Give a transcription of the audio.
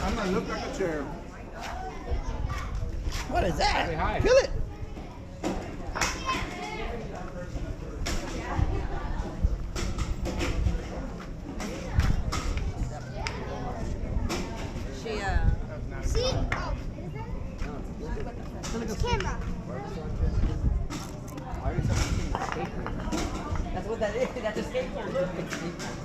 I'm gonna look like a chair. What is that? Say hi. Kill it. See? Camera. That's what that is. That's a skateboard.